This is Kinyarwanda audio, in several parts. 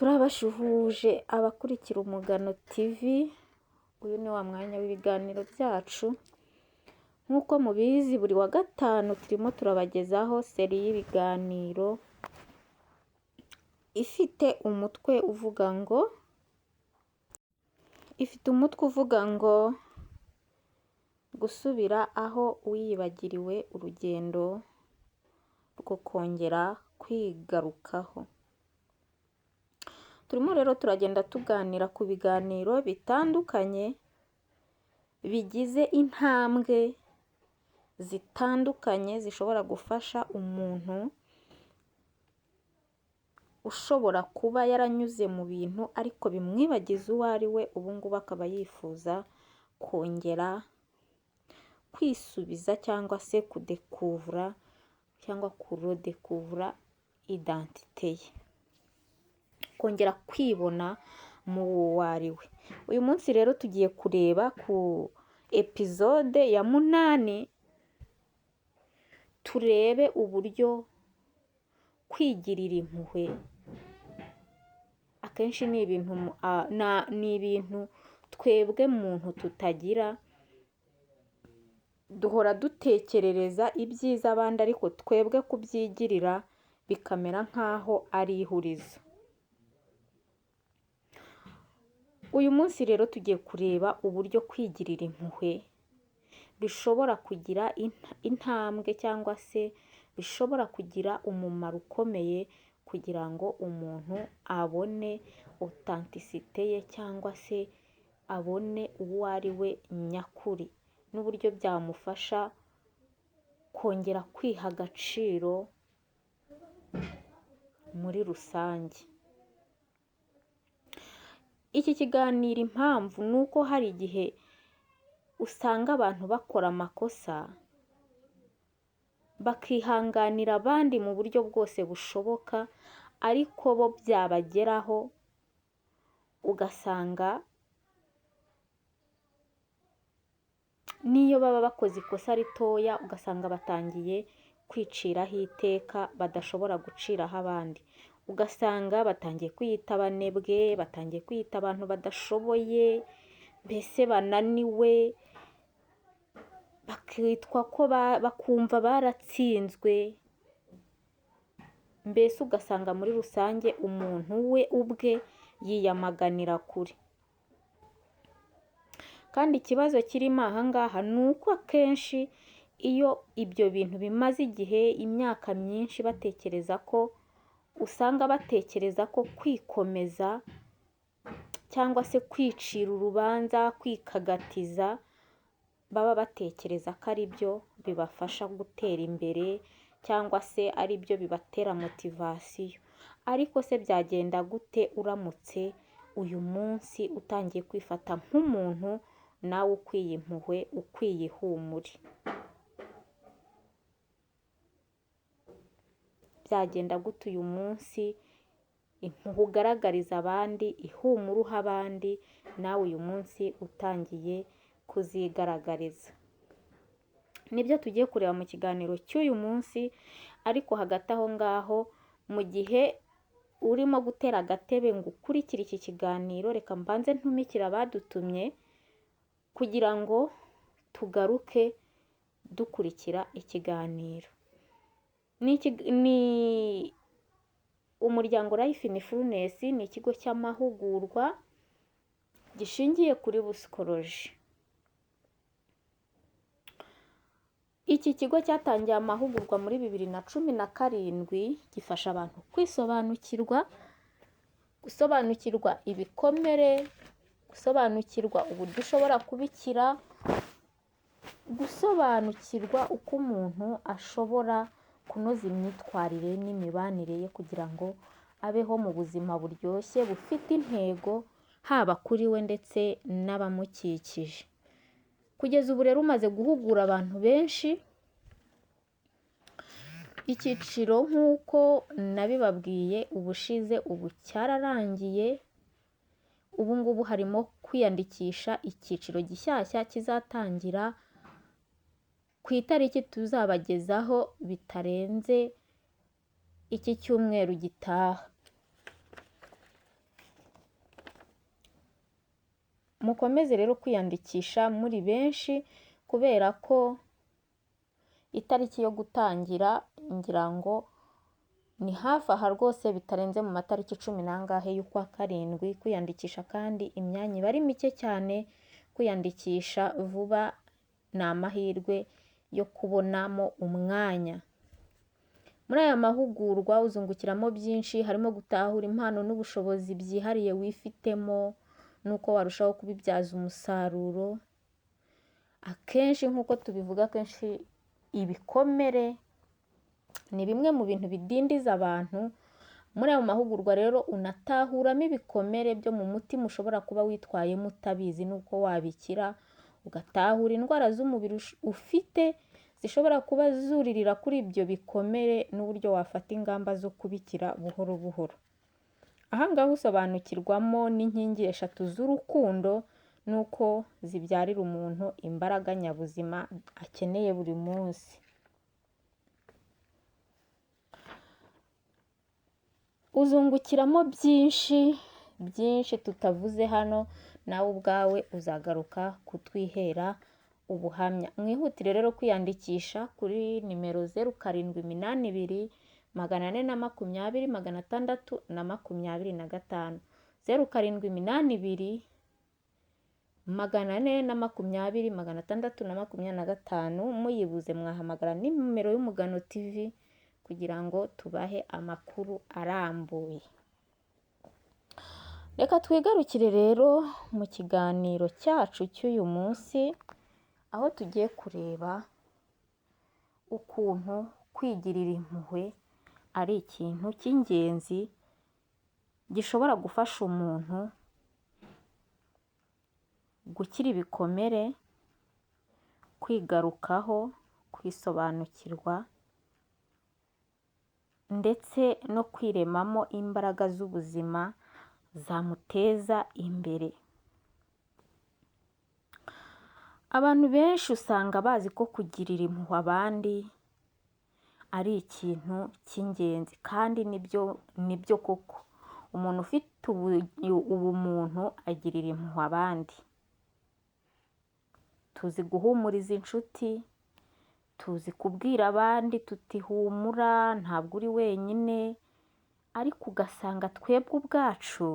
Turabashuhuje abakurikira Umugano TV, uyu ni wa mwanya w'ibiganiro byacu. Nk'uko mubizi buri wa gatanu turimo turabagezaho seri y'ibiganiro ifite umutwe uvuga ngo gusubira aho wiyibagiriwe, urugendo rwo kongera kwigarukaho. Turimo rero turagenda tuganira ku biganiro bitandukanye bigize intambwe zitandukanye zishobora gufasha umuntu ushobora kuba yaranyuze mu bintu ariko bimwibagiza uwo ari we, ubu ngubu akaba yifuza kongera kwisubiza cyangwa se kudekuvura cyangwa kurodekuvura identite ye, kongera kwibona mu uwo ari we. Uyu munsi rero tugiye kureba ku episode ya 8, turebe uburyo kwigirira impuhwe akenshi ni ibintu twebwe muntu tutagira. Duhora dutekerereza ibyiza abandi ariko twebwe kubyigirira bikamera nk'aho ari ihurizo. Uyu munsi rero tugiye kureba uburyo kwigirira impuhwe bishobora kugira intambwe cyangwa se bishobora kugira umumaro ukomeye kugira ngo umuntu abone authenticité ye cyangwa se abone uwo ari we nyakuri, n'uburyo byamufasha kongera kwiha agaciro muri rusange. Iki kiganiro impamvu ni uko hari igihe usanga abantu bakora amakosa bakihanganira abandi mu buryo bwose bushoboka, ariko bo byabageraho ugasanga niyo baba bakoze ikosa ritoya ugasanga batangiye kwiciraho iteka badashobora guciraho abandi, ugasanga batangiye kwiyita abanebwe, batangiye kwiyita abantu badashoboye, mbese bananiwe, bakitwa ko bakumva baratsinzwe, mbese ugasanga muri rusange umuntu we ubwe yiyamaganira kure. Kandi ikibazo kirimo aha ngaha ni uko akenshi iyo ibyo bintu bimaze igihe, imyaka myinshi usanga batekereza ko kwikomeza cyangwa se kwicira urubanza, kwikagatiza, baba batekereza ko ari byo bibafasha gutera imbere cyangwa se ari byo bibatera motivasiyo. Ariko se byagenda gute uramutse uyu munsi utangiye kwifata nk'umuntu nawe ukwiye impuhwe, ukwiye ihumure? Byagenda gute uyu munsi impuhwe ugaragariza abandi, ihumure uha abandi, nawe uyu munsi utangiye kuzigaragariza? Nibyo tugiye kureba mu kiganiro cy'uyu munsi. Ariko hagati aho ngaho, mu gihe urimo gutera agatebe ngo ukurikire iki kiganiro, reka mbanze ntumikira abadutumye kugira ngo tugaruke dukurikira ikiganiro. Ni umuryango Life in Fullness, ni ikigo cy'amahugurwa gishingiye kuri psychology. Iki kigo cyatangiye amahugurwa muri 2017, gifasha abantu gusobanukirwa ibikomere, gusobanukirwa uburyo ushobora kubikira, gusobanukirwa uko umuntu ashobora kunoza imyitwarire n'imibanire ye kugira ngo abeho mu buzima buryoshye bufite intego, haba kuri we ndetse n'abamukikije. Kugeza ubu rero umaze guhugura abantu benshi. Icyiciro nk'uko nabibabwiye ubushize, ubu cyararangiye. Ubu ngubu harimo kwiyandikisha icyiciro gishyashya kizatangira ku itariki tuzabagezaho bitarenze iki cyumweru gitaha. mukomeze rero kwiyandikisha muri benshi kubera ko itariki yo gutangira ngira ngo ni hafi aha rwose, bitarenze mu matariki 10 y'ukwa karindwi kwiyandikisha, kandi imyanya iba ari mike cyane. Kwiyandikisha vuba ni amahirwe yo kubonamo umwanya. Muri aya mahugurwa uzungukiramo byinshi, harimo gutahura impano n'ubushobozi byihariye wifitemo nuko warushaho kubibyaza umusaruro. Akenshi nk'uko tubivuga, akenshi ibikomere ni bimwe mu bintu bidindiza abantu. Muri ayo mahugurwa rero unatahuramo ibikomere byo mu mutima ushobora kuba witwayemo utabizi, nuko wabikira, ugatahura indwara z'umubiri ufite zishobora kuba zuririra kuri ibyo bikomere n'uburyo wafata ingamba zo kubikira buhoro buhoro. Aha ngaha usobanukirwamo n'inkingi 3 z'urukundo, nuko zibyarira umuntu imbaraga nyabuzima akeneye buri munsi. Uzungukiramo byinshi tutavuze hano, nawe ubwawe uzagaruka kutwihera ubuhamya. Mwihutire rero kwiyandikisha kuri nimero 0782 420 625, 0782 420 625. Muyibuze mwahamagara nimero y'Umugano TV kugira ngo tubahe amakuru arambuye. Reka twigarukire rero mu kiganiro cyacu cy'uyu munsi, aho tugiye kureba ukuntu kwigirira impuhwe ari ikintu cy'ingenzi gishobora gufasha umuntu gukira ibikomere, kwigarukaho, kwisobanukirwa ndetse no kwiremamo imbaraga z'ubuzima zamuteza imbere. Abantu benshi usanga bazi ko kugirira impuhwe abandi ari ikintu cy'ingenzi, kandi nibyo koko. Umuntu ufite ubumuntu agirira impuhwe abandi. Tuzi guhumuriza inshuti, tuzi kubwira abandi tuti humura ntabwo uri wenyine, ariko ugasanga twebwe ubwacu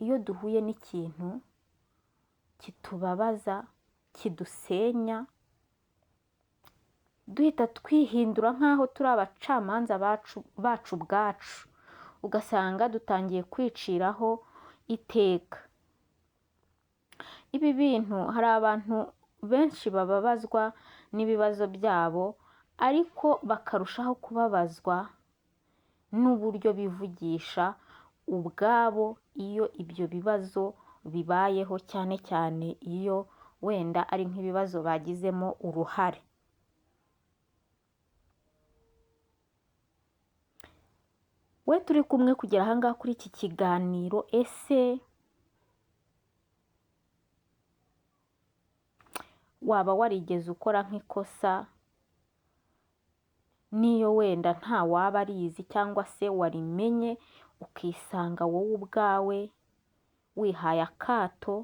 iyo duhuye n'ikintu kitubabaza, kidusenya, duhita twihindura nk'aho turi abacamanza bacu ubwacu, ugasanga dutangiye kwiciraho iteka. Ibi bintu hari abantu benshi bababazwa n'ibibazo byabo, ariko bakarushaho kubabazwa n'uburyo bivugisha ubwabo iyo ibyo bibazo bibayeho, cyane cyane iyo wenda ari nk'ibibazo bagizemo uruhare. We turi kumwe kugera aha ngaha kuri iki kiganiro, ese waba warigeze ukora nk'ikosa niyo wenda nta waba arizi, cyangwa se warimenye ukisanga wowe ubwawe wihaye akato,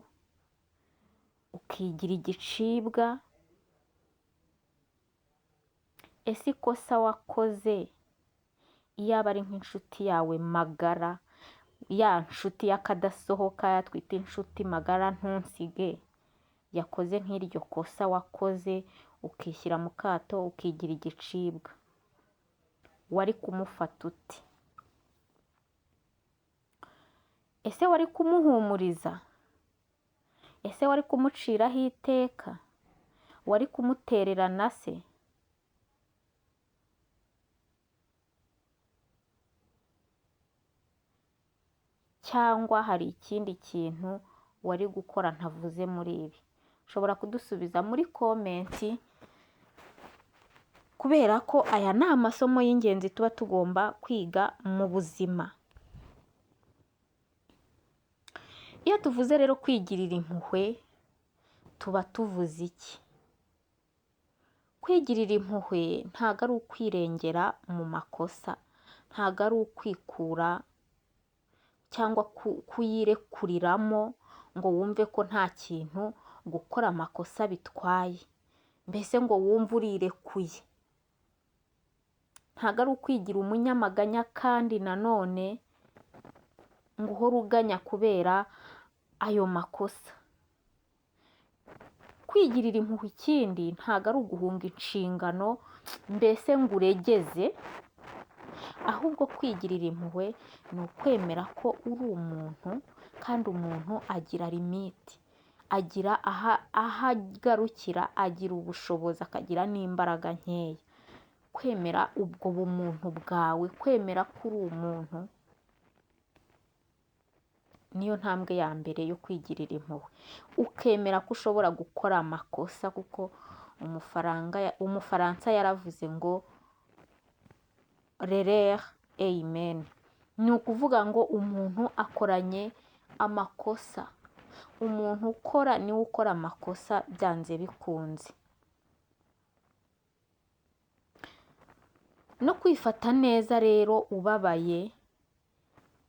ukigira igicibwa? Ese ikosa wakoze iyaba ari nk'inshuti yawe magara, ya nshuti y'akadasohoka twita inshuti magara ntunsige, yakoze nk'iryo kosa wakoze, ukishyira mu kato ukigira igicibwa, wari kumufata ute? Ese wari kumuhumuriza? Ese wari kumuciraho iteka? Wari kumutererana se? Cyangwa hari ikindi kintu wari gukora ntavuze muri ibi? Ushobora kudusubiza muri komenti, kubera ko aya ni amasomo y'ingenzi tuba tugomba kwiga mu buzima. Iyo tuvuze rero kwigirira impuhwe, tuba tuvuze iki? Kwigirira impuhwe ntago ari ukwirengera mu makosa, ntago ari ukwikura cyangwa kuyirekuriramo ngo wumve ko nta kintu gukora amakosa bitwaye, mbese ngo wumve urirekuye. Ntabwo ari ukwigira umunyamaganya kandi nanone ngo uhore uganya kubera ayo makosa. Kwigirira impuhwe ikindi ntabwo ari uguhunga inshingano mbese ngo uregeze, ahubwo kwigirira impuhwe ni ukwemera ko uri umuntu kandi umuntu agira limite, agira aho agarukira, agira ubushobozi, akagira n'imbaraga nkeya. Kwemera ubwo bumuntu bwawe, kwemera ko uri umuntu, niyo ntambwe ya mbere yo kwigirira impuhwe. Ukemera ko ushobora gukora amakosa, kuko umufaransa yaravuze ngo l'erreur est humaine. Ni ukuvuga ngo umuntu akoranye amakosa, umuntu ukora niwe ukora amakosa byanze bikunze. No kwifata neza rero ubabaye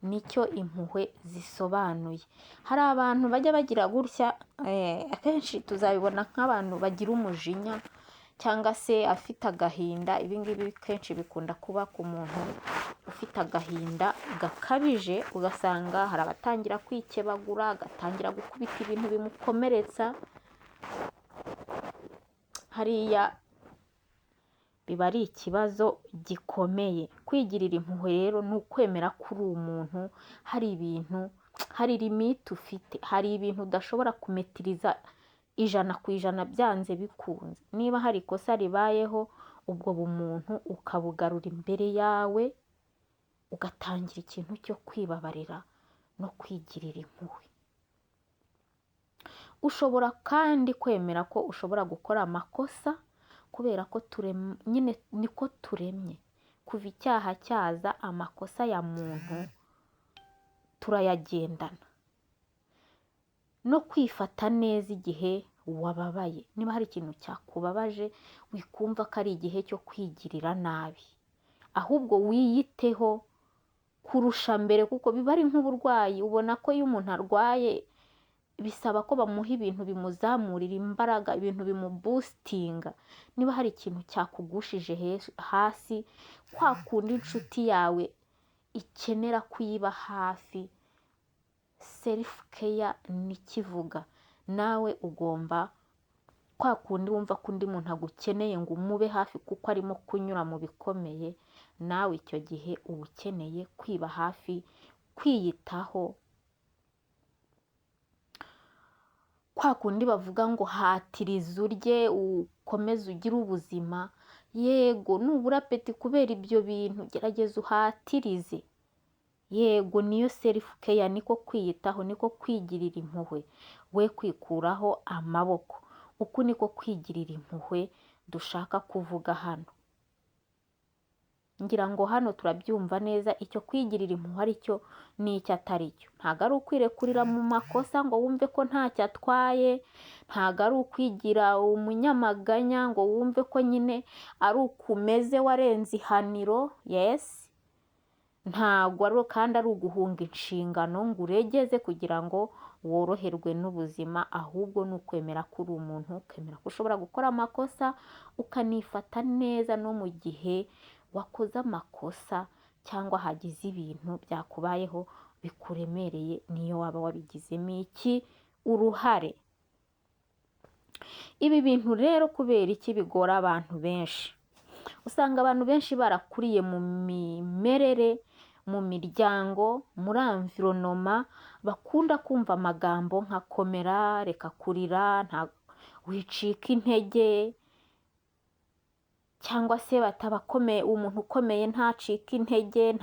nicyo impuhwe zisobanuye. Hari abantu bajya bagira gutya, akenshi tuzabibona nk'abantu bagira umujinya cyangwa se afite agahinda. Ibi ngibi kenshi bikunda kuba ku muntu ufite agahinda gakabije, ugasanga hari abatangira kwikebagura, agatangira gukubita ibintu bimukomeretsa, hariya biba ari ikibazo gikomeye. Kwigirira impuhwe rero ni ukwemera ko uri umuntu, hari ibintu, hari limite ufite, hari ibintu udashobora kumetiriza 100% byanze bikunze. Niba hari ikosa ribayeho, ubwo bumuntu ukabugarura imbere yawe, ugatangira ikintu cyo kwibabarira no kwigirira impuhwe. Ushobora kandi kwemera ko ushobora gukora amakosa, kubera ko nyine niko turemye. Kuva icyaha cyaza, amakosa ya muntu turayagendana. No kwifata neza igihe wababaye. Niba hari ikintu cyakubabaje, wikumva ko ari igihe cyo kwigirira nabi, ahubwo wiyiteho kurusha mbere, kuko biba ari nk'uburwayi. Ubona ko iyo umuntu arwaye bisaba ko bamuha ibintu bimuzamurira imbaraga, ibintu bimuboostinga. Niba hari ikintu cyakugushije hasi, kwa kundi inshuti yawe ikenera kuyiba hafi, self care nikivuga, nawe ugomba kwa kundi wumva ko undi muntu agukeneye ngo umube hafi kuko arimo kunyura mu bikomeye, nawe icyo gihe uba ukeneye kwiba hafi, kwiyitaho. Kwa kundi bavuga ngo hatiriza urye ukomeze ugire ubuzima, yego nubura apeti kubera ibyo bintu, gerageza uhatirize. Yego niyo self care, niko kwiyitaho, niko kwigirira impuhwe, we kwikuraho amaboko. Uku niko kwigirira impuhwe dushaka kuvuga hano. Ngira ngo hano turabyumva neza icyo kwigirira impuhwe ari cyo n'icyo atari cyo. Ntabwo ari ukwirekurira mu makosa ngo wumve ko ntacyo atwaye, ntabwo ari ukwigira umunyamaganya ngo wumve ko nyine ari ukumeze warenze ihaniro. Yes, ntabwo ari kandi ari uguhunga inshingano ngo uregeze kugira ngo woroherwe n'ubuzima, ahubwo ni ukwemera ko uri umuntu, ukemera ko ushobora gukora amakosa, ukanifata neza no mu gihe wakoze amakosa cyangwa hagize ibintu byakubayeho bikuremereye, niyo waba wabigizemo uruhare. Ibi bintu rero kubera iki bigora abantu benshi? Usanga abantu benshi barakuriye mu mimerere, mu miryango, muri environnement bakunda kumva amagambo nka komera, reka kurira, wicika intege, cyangwa se batabakomeye, umuntu ukomeye ntacika intege,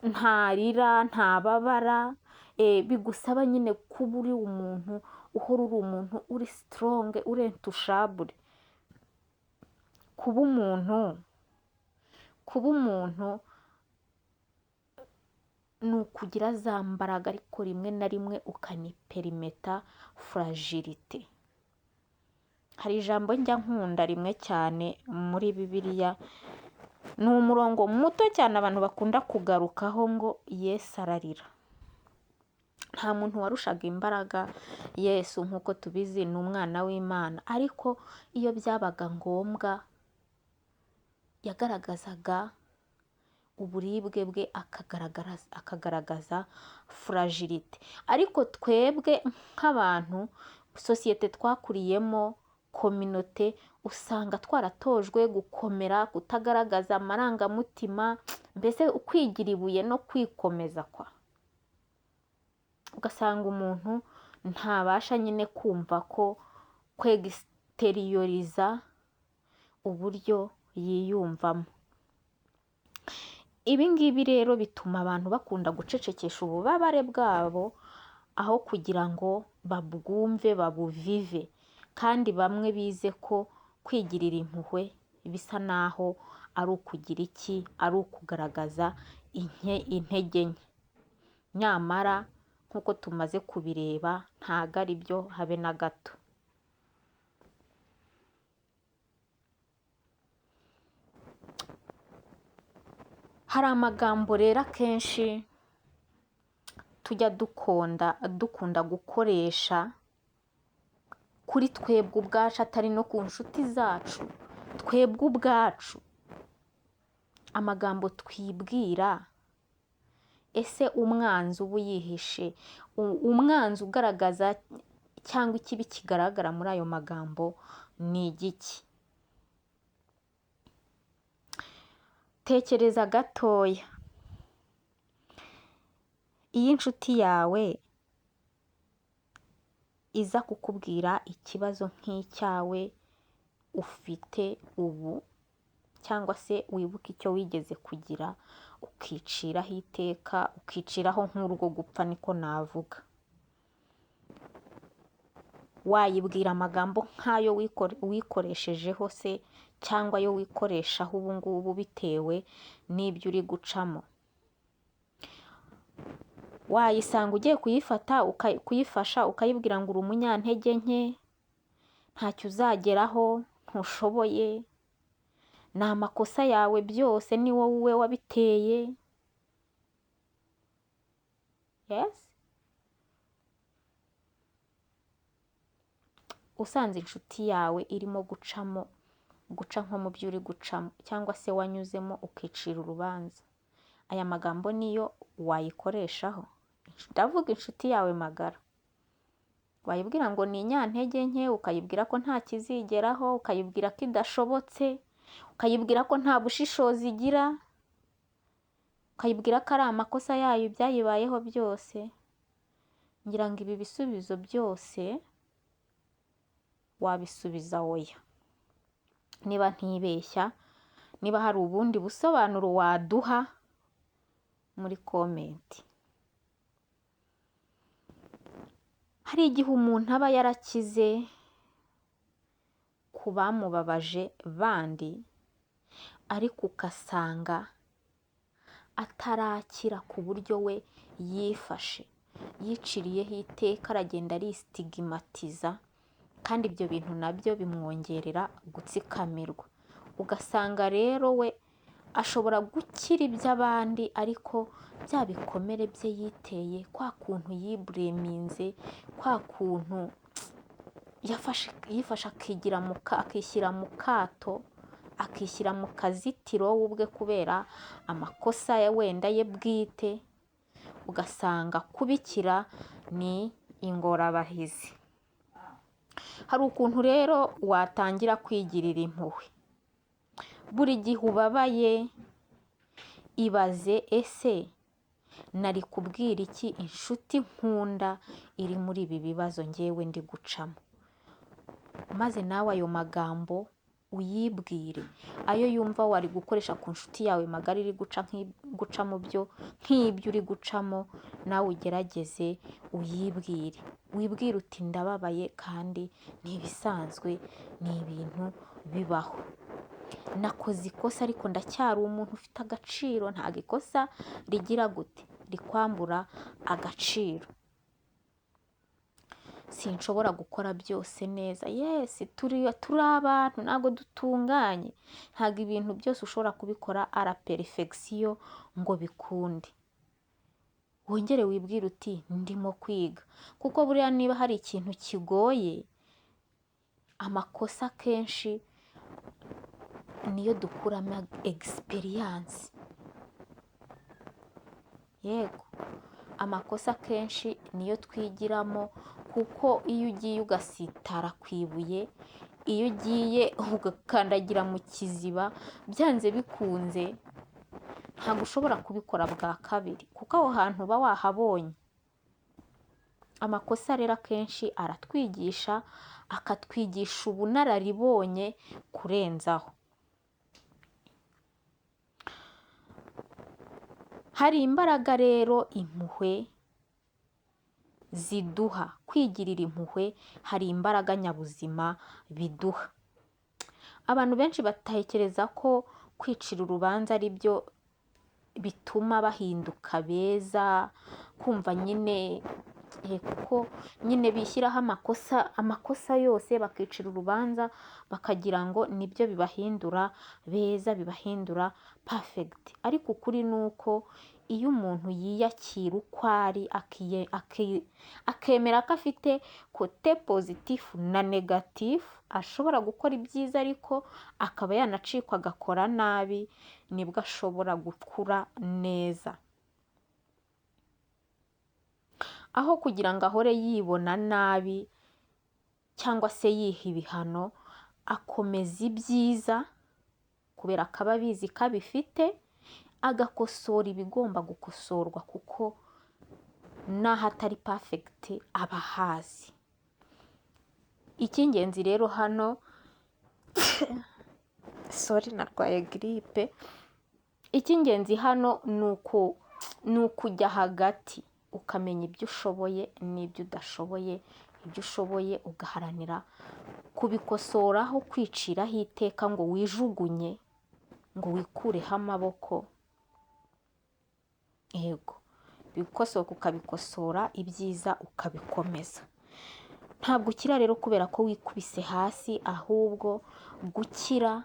ntarira, ntababara. Bigusaba nyine kuba uri umuntu, uhora uri umuntu uri strong, uri intouchable. Kuba umuntu ni ukugira za mbaraga, ariko rimwe na rimwe ukaniperimeta fragilité. Hari ijambo njya nkunda rimwe cyane muri Bibiliya, ni umurongo muto cyane abantu bakunda kugarukaho ngo Yesu ararira. Nta muntu warushaga imbaraga Yesu, nk'uko tubizi ni umwana w'Imana, ariko iyo byabaga ngombwa yagaragazaga uburibwe bwe, akagaragaza fragilité. Ariko twebwe nk'abantu, sosiyete twakuriyemo, kominote, usanga twaratojwe gukomera, kutagaragaza amarangamutima, mbese ukwigira ibuye no kwikomeza ugasanga umuntu ntabasha nyine kumva ko kwegisiteriyoriza uburyo yiyumvamo. Ibi ngibi rero bituma abantu bakunda gucecekesha ububabare bwabo aho kugira ngo babwumve, babuvive. Kandi bamwe bize ko kwigirira impuhwe bisa naho ari ukugira iki, ari ukugaragaza intege nke. Nyamara nk'uko tumaze kubireba ntago ari byo habe na gato. Hari amagambo rero akenshi tujya dukunda gukoresha kuri twebwe ubwacu, atari no ku nshuti zacu, twebwe ubwacu. Amagambo twibwira, ese umwanzi uba yihishe, umwanzi ugaragaza cyangwa ikibi kigaragara muri ayo magambo ni igiki? Tekereza gatoya, iyo inshuti yawe iza kukubwira ikibazo nk'icyawe ufite ubu, cyangwa se wibuka icyo wigeze kugira, ukiciraho iteka, ukiciraho nk'urwo gupfa, niko navuga. Wayibwira amagambo nk'ayo wikoreshejeho se, cyangwa ayo wikoreshaho ubu ngubu bitewe n'ibyo uri gucamo. Wayisanga ugiye kuyifasha ukayibwira ngo uri umunyantege nke, ntacyo uzageraho, ntushoboye, ni amakosa yawe byose, ni wowe wabiteye. Yes? Usanze inshuti yawe irimo guca nko mu byo uri gucamo, cyangwa se wanyuzemo ukicira urubanza, aya magambo niyo wayikoreshaho. Ndavuga inshuti yawe magara. Wayibwira ngo ni inyantege nke, ukayibwira ko nta kizigeraho, ukayibwira ko idashobotse, ukayibwira ko nta bushishozi igira, ukayibwira ko ari amakosa yayo ibyayibayeho byose. Ngira ngo ibi bisubizo byose wabisubiza oya. Niba ntibeshya, niba hari ubundi busobanuro waduha muri komenti. Hari igihe umuntu aba yarakize ku bamubabaje bandi, ariko ugasanga atarakira ku buryo we yifashe, yiciriyeho iteka, aragenda arisitigimatiza, kandi ibyo bintu nabyo bimwongerera gutsikamirwa. Ugasanga rero we ashobora gukira iby'abandi, ariko bya bikomere bye yiteye, kwa kuntu yibureminze, kwa kuntu yifashe akishyira mu kato, akishyira mu kazitiro we ubwe kubera amakosa wenda ye bwite, ugasanga kubikira ni ingorabahizi. Hari ukuntu rero watangira kwigirira impuhwe. Buri gihe ubabaye, ibaze, ese nari kubwira iki inshuti nkunda iri muri ibi bibazo ngewe ndi gucamo? Maze nawe ayo magambo uyibwire, ayo yumva wari gukoresha ku nshuti yawe magara iri guca mu byo nk'ibyo uri gucamo, nawe ugerageze uyibwire. Wibwire uti ndababaye kandi ni ibisanzwe, ni ibintu bibaho. Nakoze ikosa ariko ndacyari umuntu ufite agaciro, ntabwo ikosa rigira gute, rikwambura agaciro. sinshobora gukora byose neza. Yes, turi abantu ntabwo dutunganye, ntabwo ibintu byose ushobora kubikora ara perfection ngo bikunde. Wongere wibwire uti ndimo kwiga, kuko buriya niba hari ikintu kigoye, amakosa kenshi niyo dukuramo experience. Yego, amakosa kenshi niyo twigiramo, kuko iyo ugiye ugasitara ku ibuye, iyo ugiye ugakandagira mu kiziba, byanze bikunze ntabwo ushobora kubikora bwa kabiri, kuko aho hantu uba wahabonye. Amakosa rero akenshi aratwigisha, akatwigisha ubunararibonye kurenzaho. Hari imbaraga rero impuhwe ziduha, kwigirira impuhwe hari imbaraga nyabuzima biduha. Abantu benshi batekereza ko kwicira urubanza ari byo bituma bahinduka beza, kumva nyine kuko nyine bishyiraho amakosa yose bakicira urubanza, bakagira ngo nibyo bibahindura beza, bibahindura perfect. Ariko ukuri ni uko iyo umuntu yiyakira uko ari, akemera ko afite kote pozitifu na negatifu, ashobora gukora ibyiza ariko akaba yanacikwa agakora nabi, nibwo ashobora gukura neza. Aho kugira ngo ahore yibona nabi cyangwa se yiha ibihano, akomeza ibyiza kubera ko aba abizi ko abifite, agakosora ibigomba gukosorwa, kuko n'aho atari perfect aba ahazi. Icy'ingenzi rero hano narwaye giripe. Icy'ingenzi hano ni ukujya hagati, ukamenya ibyo ushoboye n'ibyo udashoboye. Ibyo ushoboye ugaharanira kubikosoraho, kwiciraho iteka ngo wijugunye, ngo wikureho amaboko. Yego, bikosoka ukabikosora, ibyiza ukabikomeza. Ntabwo ukira rero kubera ko wikubise hasi, ahubwo gukira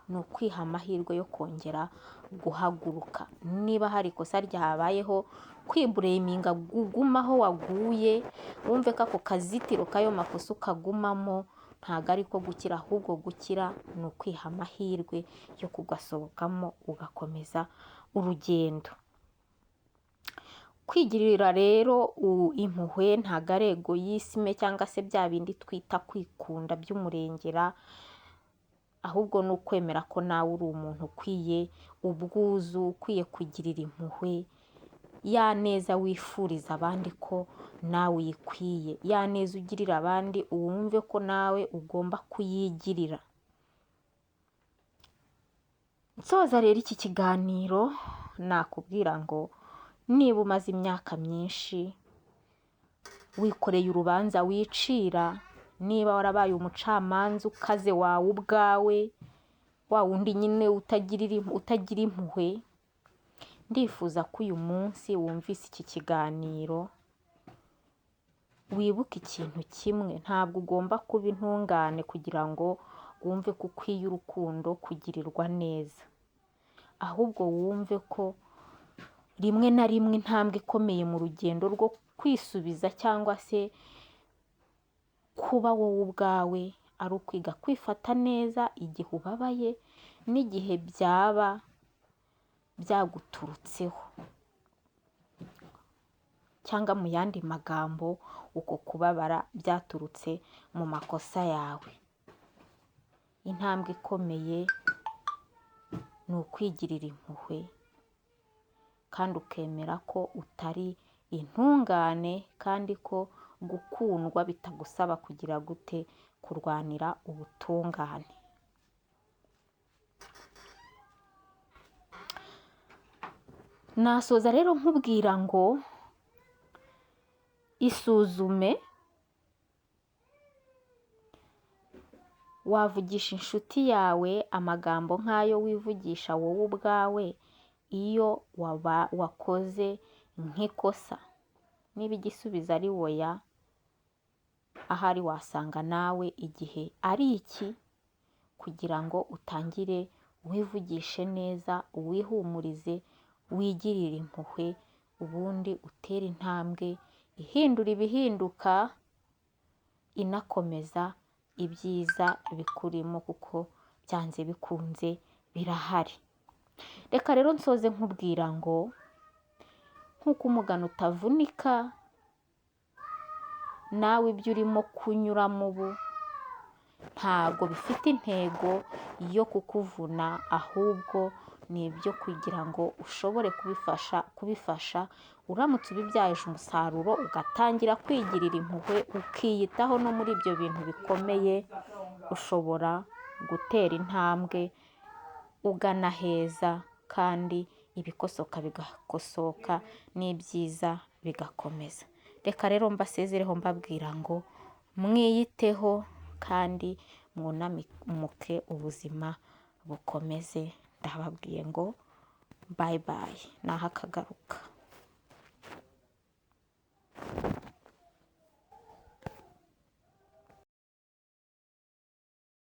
ni ukwiha amahirwe yo kongera guhaguruka. Niba hari ikosa ryabayeho, kwibureminga, gugumaho waguye, wumve ko ako kazitiro k'ayo makosa ukagumamo, ntabwo ari ko gukira. Ahubwo gukira ni ukwiha amahirwe yo kugasohokamo, ugakomeza urugendo. Kwigirira rero impuhwe ntabwo ari egoyisme cyangwa se bya bindi twita kwikunda by'umurengera, ahubwo ni ukwemera ko nawe uri umuntu ukwiye ubwuzu, ukwiye kugirira impuhwe. Ya neza wifuriza abandi ko nawe uyikwiye, ya neza ugirira abandi wumve ko nawe ugomba kuyigirira. Nsoza rero iki kiganiro nakubwira ngo niba umaze imyaka myinshi wikoreye urubanza wicira, niba warabaye umucamanza ukaze wawe ubwawe, wa wundi nyine utagira impuhwe, ndifuza ko uyu munsi wumvise iki kiganiro wibuke ikintu kimwe: ntabwo ugomba kuba intungane kugira ngo wumve ko ukwiye urukundo, kugirirwa neza. Ahubwo wumve ko rimwe na rimwe intambwe ikomeye mu rugendo rwo kwisubiza cyangwa se kuba wowe ubwawe ari ukwiga kwifata neza igihe ubabaye n'igihe byaba byaguturutseho, cyangwa mu yandi magambo uko kubabara byaturutse mu makosa yawe. Intambwe ikomeye ni ukwigirira impuhwe kandi ukemera ko utari intungane, kandi ko gukundwa bitagusaba kugira gute, kurwanira ubutungane. Nasoza rero nkubwira ngo isuzume, wavugisha inshuti yawe amagambo nk'ayo wivugisha wowe ubwawe iyo wakoze nk'ikosa. Niba igisubizo ari oya, ahari wasanga nawe igihe ari iki, kugira ngo utangire wivugishe neza, wihumurize, wigirire impuhwe, ubundi utere intambwe ihindura ibihinduka, inakomeza ibyiza bikurimo, kuko byanze bikunze birahari. Reka rero nsoze nkubwira ngo nk'uko umugano utavunika, nawe ibyo urimo kunyuramo ubu ntabwo bifite intego yo kukuvuna, ahubwo ni ibyo kugira ngo ushobore kubifasha uramutse ubibyaje umusaruro, ugatangira kwigirira impuhwe, ukiyitaho no muri ibyo bintu bikomeye, ushobora gutera intambwe ugana heza, kandi ibikosoka bigakosoka n'ibyiza bigakomeza. Reka rero mbasezereho mbabwira ngo mwiyiteho kandi mwunamuke, ubuzima bukomeze. Ndababwiye ngo bye bye, naho akagaruka.